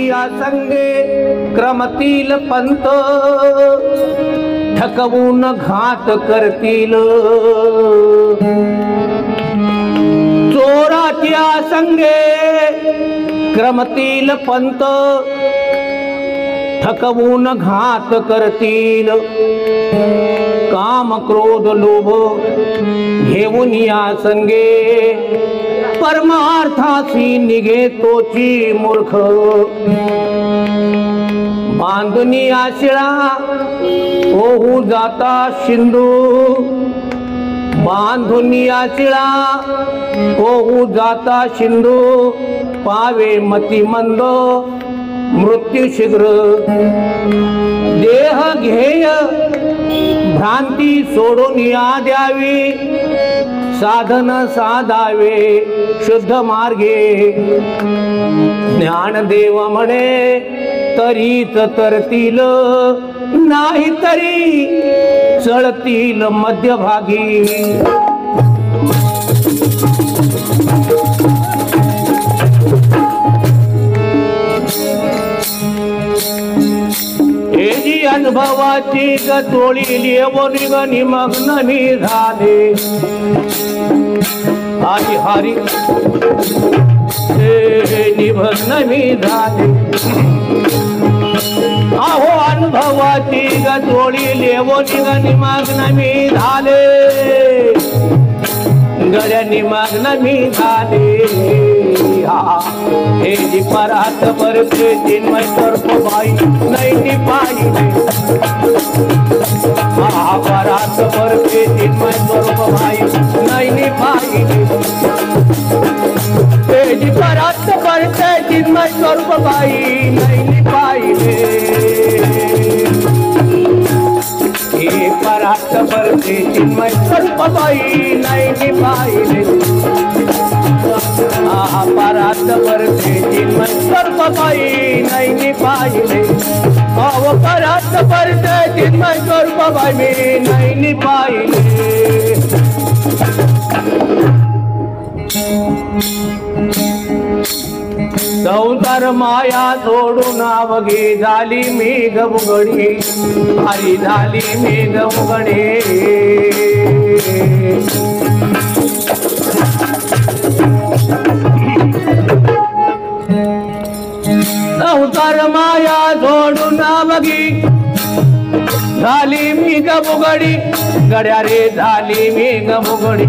या संगे क्रमतील पंत ठकवून घात करतील चोराच्या संगे क्रमतील पंत ठकवून घात करतील काम क्रोध लोभ घेऊन या संगे परमार्थाची निघे तोची मूर्ख बांधुनी आशिळा होऊ जाता सिंधू बांधुनी आशिळा होऊ जाता सिंधू पावे मती मंद मृत्यू शीघ्र देह घेय भ्रांती सोडून या द्यावी साधन साधावे शुद्ध मार्गे ज्ञानदेव म्हणे तरीच तरतील नाही तरी चळतील मध्यभागी एजी अनुभवाची गतोळी लेवून निमग्न मी झाले हरी हरी निमग्न मी झाले अहो अनुभवाची गतोळी लेवून निमग्न मी झाले गड्या निमग्न मी झाले हे जी परात परते चिन्मय सर्प बाई नाही पाहिजे परात परते चिन्मय सर्प बाई नाही पाहिजे हे जी परात परते चिन्मय सर्प बाई नाही पाहिजे हे परात परते चिन्मय सर्प बाई नाही पाहिजे परात परते चिन्मय सर्प बाई नाही पाहिले अहो परात परते चिन्मय सर्प बाई नाही पाहिले संसार माया सोडून अवघी झाली मी गवगडी हरी झाली मी गवगडी संसार माया सोडून अवघी झाली मी गवगडी गड्या रे झाली मी गवगडी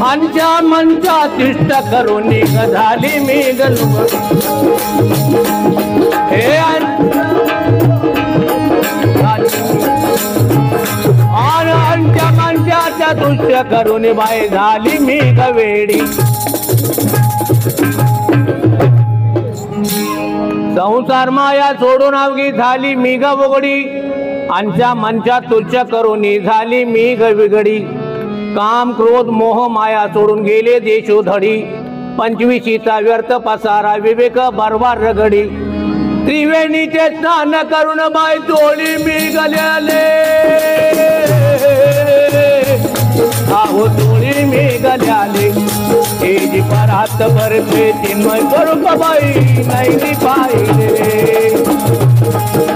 अंच्या मंचा तिष्ठ करून झाली मी गलगडी हे अंच्या मंचाच्या दुष्ट करून बाई झाली मी गवेडी संसार माया सोडून अवघी झाली मी गवगडी अंच्या मंचा तुच्छ करून झाली मी गविगडी काम क्रोध मोह माया सोडून गेले देशोधडी पंचवीशीचा व्यर्थ पसारा विवेक बरवार रगडी त्रिवेणीचे स्नान करून बाई तोळी मी गल्याले आहो तोळी मी गल्याले हे जी परात परते चिन्मय स्वरूप बाई नाही पाहिले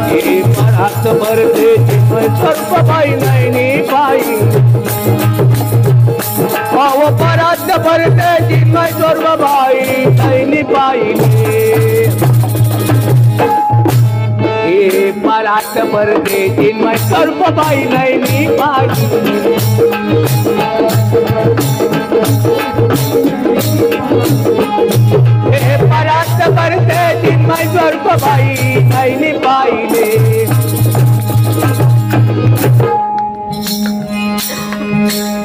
हे परात परते चिन्मय स्वरूप बाई नाही पाहिले अहो परात परते चिन्मय स्वरूप बाई नाही पाहिले हे परात परते चिन्मय स्वरूप बाई नाही पाहिले हे परात परते चिन्मय स्वरूप बाई नाही पाहिले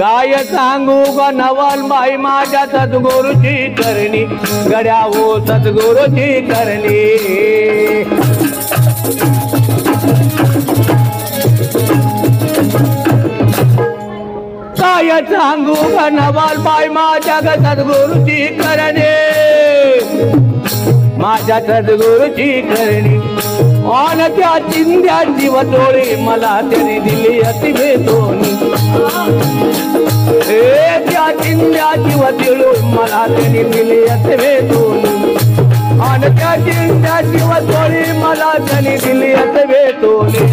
काय सांगू ग नवल बाई माझ्या सद्गुरूची करणी गड्या हो सद्गुरूची करणी काय सांगू ग नवल बाई माझ्या सद्गुरूची करणी माझ्या सद्गुरूची करणी ऑन त्या चिंध्याची वतोळी मला त्याने दिली अति भेटोनी त्या चिंध्याची वतोळी मला त्याने दिली अति भेटोनी आणि त्या चिंध्याची वचोळी मला त्यांनी दिली असे भेटोले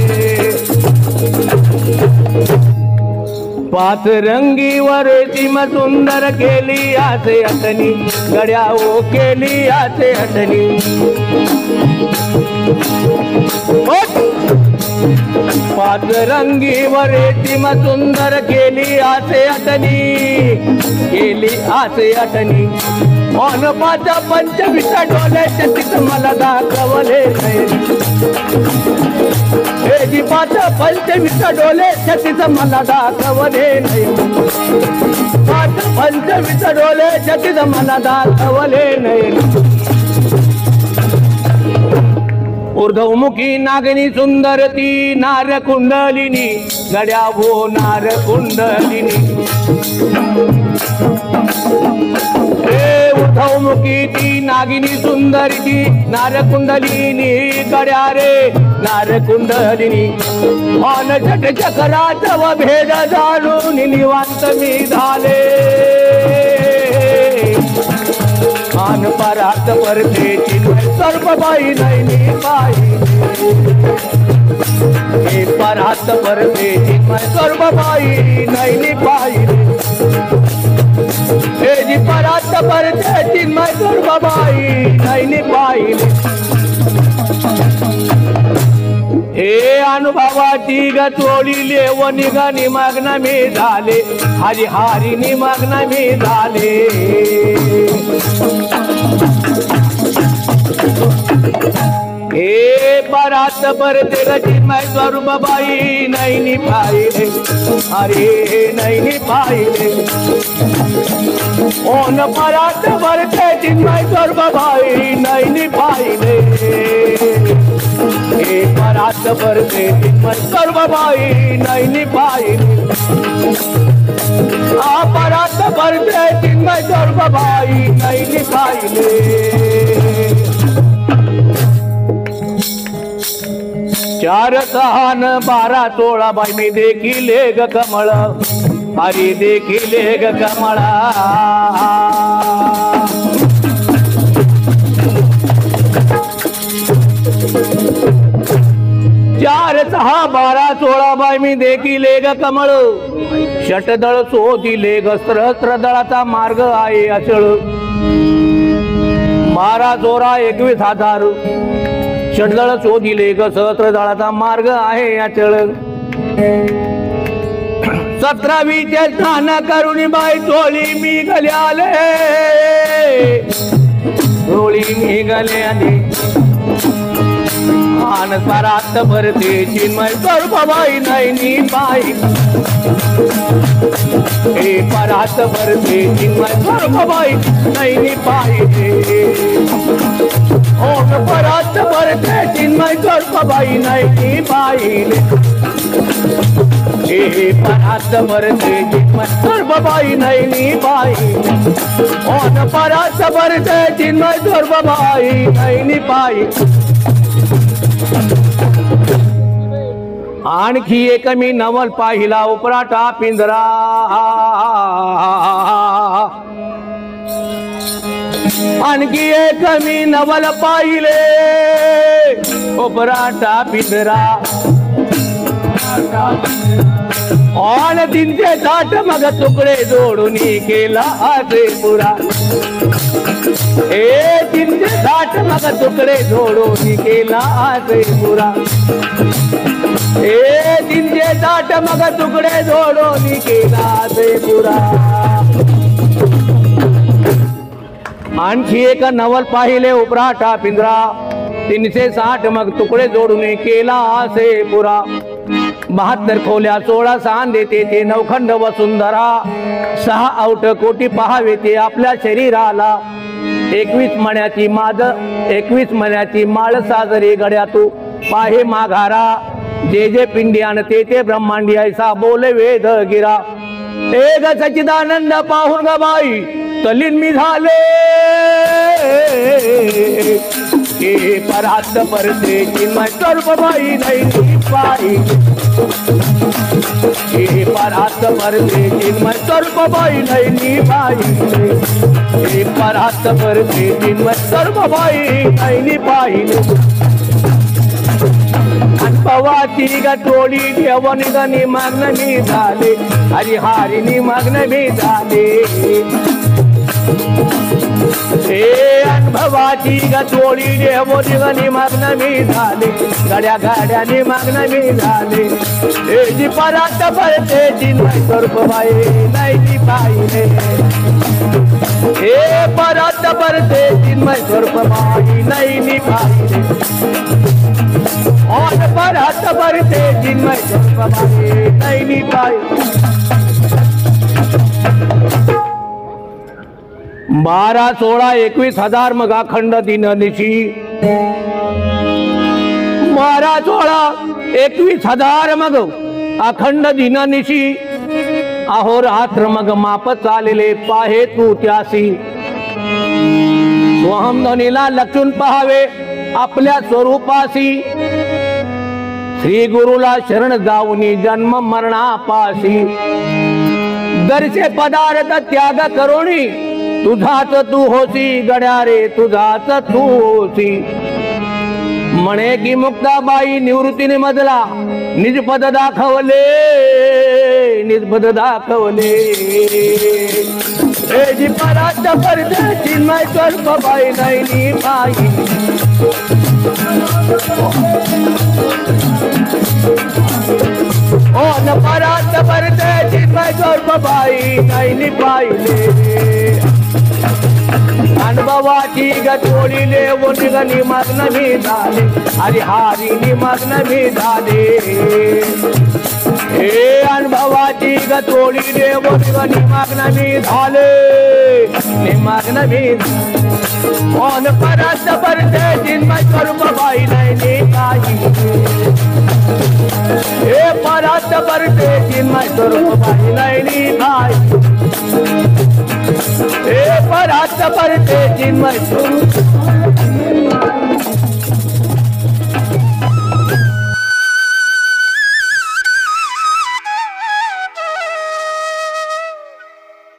पाच रंगीवर सीम सुंदर केली असे अटनी गड्या ओ केली असे अटनी पाच रंगीवर सीम सुंदर केली असे अटनी केली असे अटनी on पाच पंचवीस डोले तिथ मला दाखवले हे जी पाच पंचवीस डोले तिथ मला दाखवले नाही पाच पंचवीस डोले तिथ मला दाखवले नाही ऊर्ध्वमुखी नागनी सुंदर ती नार कुंडलिनी गड्या भो नार कुंडलिनी ऊर्ध्वमुखी ती नागिनी सुंदर ती नार कुंडलिनी गड्या रे नार कुंडलिनी ऑन झट चक्रात व भेद जाणून निवांत मी झाले आन परात परतेची सर्व बाई नाही पाहिजे हे परात परतेची सर्व बाई नाही पाहिजे हे जी परात परतेची सर्व बाई नाही पाहिजे हे अनुभवाची गचोळी लेव निघा निमग्न मी झाले हरी हारी निमग्न मी झाले हे परात परते गची मै स्वरूप बाई नाही पाहिले अरे नाही पाहिले ओन परात परते चिन्मय स्वरूप बाई नाही पाहिले हे परात परते चिन्मय स्वरूप बाई नाही पाहिले आ परात परते चिन्मय स्वरूप बाई नाही पाहिले 4 6 न 12 16 बाई मी देखील ग कमळ हरी देखील ग कमळा 4 6 12 16 बाई मी देखील ग कमळ षटदळ शोधिले ग सहस्त्र दळाचा मार्ग आहे अचळ 12 जोरा 21,000 षटदळ शोधिले ग सहस्त्र दळाचा मार्ग आहे अचळ 17वीचे स्नान करून बाई टोळी मी गले आले टोळी मी गले आले आन परात भरते चिन्मय स्वरूप बाई नाही पाहि हे परात भरते चिन्मय स्वरूप बाई नाही पाहिजे ओम परात भरते चिन्मय स्वरूप बाई नाही पाहिले हे परात भरते चिन्मय स्वरूप बाई नाही पाहिले ओम परात भरते चिन्मय स्वरूप बाई नाही पाहिले आणखी एक मी नवल पाहिला उपराटा पिंजरा आणखी एक मी नवल पाहिले उपराटा पिंजरा ऑन 360 मग तुकडे जोडून केला असे पुरा ए 360 मग तुकडे जोडून केला असे पुरा ए 360 मग तुकडे जोडून केला असे पुरा आणखी एक नवल पाहिले उपराटा पिंजरा 360 मग तुकडे जोडून केला असे पुरा 72 खोल्या 16 सांधे ते 9 खंड वसुंधरा 6 औट कोटी पहावे ते आपल्या शरीराला 21 मण्याची माद 21 मण्याची माळ साजरी गड्या तू पाहे माघारा जे जे पिंडी आणते ते ब्रह्मांडी ऐसा बोले वेद गिरा एक सच्चिदानंद पाहून ग बाई तल्लीन मी झाले हे परात परते चिन्मय स्वरूप बाई नाही पाहिजे हे परात परते चिन्मय स्वरूप बाई नाही पाहिजे हे परात भरते चिन्मय सर्व बाई नैनी पाहिले अनुभवाची गटोळी ठेवून गणी मग्न मी झाले हरिहारिणी मग्न मी झाले हे अनुभवाची गटोळी ठेवून गणी मग्न मी झाले गड्या गाड्याने मग्न मी झाले हे जी परात भरते चिन्मय स्वरूप बाई नैनी पाहिले हे परात भरते चिन्मय स्वरूप बाई नैनी पाहिले और परात भरते चिन्मय स्वरूप बाई नैनी पाहिले 12, 16, 21 हजार मग अखंड दिननिशी 12, 16, 21 हजार मग अखंड दिननिशी अहोरात्र मग माप चालले पाहे तू त्यासी स्वहम ध्वनीला लक्षून पहावे आपल्या स्वरूपासी श्री गुरुला शरण जाऊनी जन्म मरणापासी दर्शे पदार्थ त्याग करोनी तुझाच तू होसी गड्या रे तुझाच तू होसी म्हणे की मुक्ताबाई निवृत्तीने मधला निजपद दाखवले निजपद दाखवले हे जी परात भरते चिन्मय स्वरूप बाई नैनी पाहिली ओ न परात भरते चिन्मय स्वरूप बाई नैनी पाहिले अनुभवाची गटोळीले वनिगनी मग्न मी झाले हरिहारिणी मग्न मी झाले हे अनुभवाची गटोळीले वनिगनी मग्न मी झाले निमग्न मी कोण परत भरते चिन्मय स्वरूप बाई नैनी पाहिले हे परत भरते चिन्मय स्वरूप बाई नैनी पाहिले हे परात भरते चिन्मय स्वरूप